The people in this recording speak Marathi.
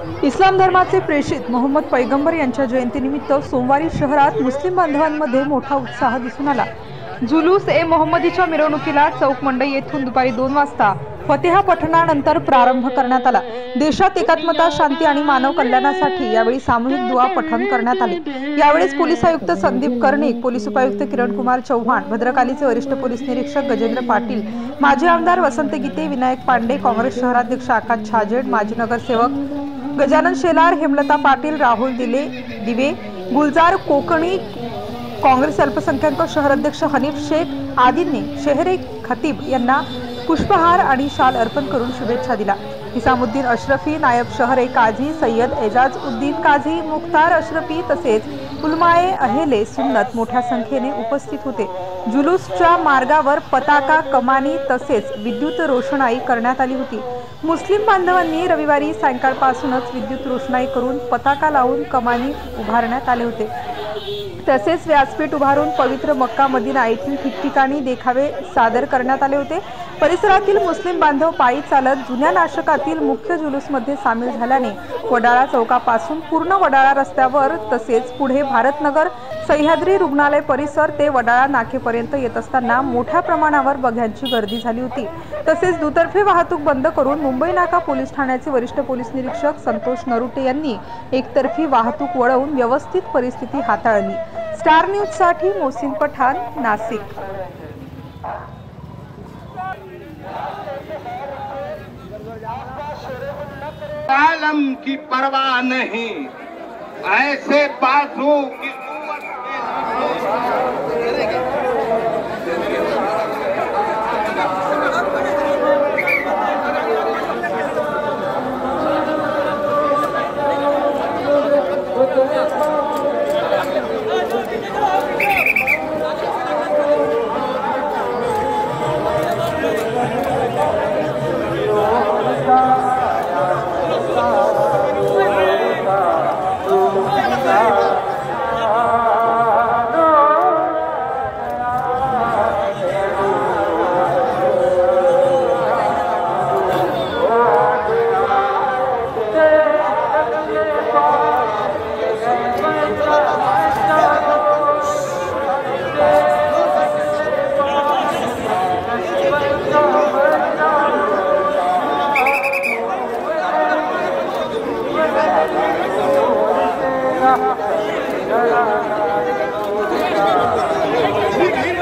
इस्लाम धर्माचे प्रेषित मोहम्मद पैगंबर यांच्या जयंतीनिमित्त सोमवारी शहरात मुस्लिम बांधवांमध्ये मोठा उत्साह दिसून आला। जुलूस ए मोहम्मदीच्या मिरवणुकीला चौक मंडई येथून दुपारी 2 वाजता फतिहा पठणानंतर प्रारंभ करण्यात आला। देशात एकात्मता, शांती आणि मानव कल्याणासाठी यावेळी सामूहिक दुआ पठण करण्यात आले। यावेळेस पोलीस आयुक्त संदीप कर्णिक, पोलीस उपायुक्त किरणकुमार चौहान, भद्रकालीचे वरिष्ठ पोलीस निरीक्षक गजेंद्र पाटील, माजी आमदार वसंत गीते, विनायक पांडे, काँग्रेस शहराध्यक्ष आकाश छाजेड, माजी नगरसेवक गजानन शेलार, हेमलता पाटील, राहुल दिवे, गुलजार कोकणी, काँग्रेस अल्पसंख्याक शहराध्यक्ष हनीफ शेख आदींनी शहरे खतीब यांना पुष्पहार आणि शाल अर्पण करून शुभेच्छा दिल्या। हिसामुद्दीन अशरफी, नायब शहरे काझी सय्यद एजाज उद्दीन काझी, मुख्तार अशरफी तसेच उलमाए अहेले सुन्नत मोठ्या संख्येने उपस्थित होते। जुलूसच्या मार्गावर पताका, कमानी तसेच विद्युत रोषणाई करण्यात आली होती। मुस्लिम बांधवांनी रविवारी सायंकाळपासूनच विद्युत रोषणाई करून पताका लावून कमानी उभारण्यात आले होते। तसेच व्यासपीठ उभारून पवित्र मक्का मदिना येथील ठिकठिकाणी देखावे सादर करण्यात आले होते। परिसरातील मुस्लिम बांधव पायी चालत जुन्या नाशकातील मुख्य जुलूसमध्ये सामील झाल्याने वडाळा चौकापासून पूर्ण वडाळा रस्त्यावर तसेच पुढे भारतनगर, सह्याद्री रुग्णालय परिसर ते वडाळा नाकेपर्यंत येत असताना मोठ्या प्रमाणावर बघ्यांची गर्दी झाली होती। तसेच दुतर्फी वाहतूक बंद करून मुंबई नाका पोलीस ठाण्याचे वरिष्ठ पोलीस निरीक्षक संतोष नरुटे यांनी एकतर्फी वाहतूक वळवून व्यवस्थित परिस्थिती हाताळली। स्टार न्यूज साठी मोहसिन पठाण, नाशिक। आलम की परवाह नहीं, ऐसे बाजू की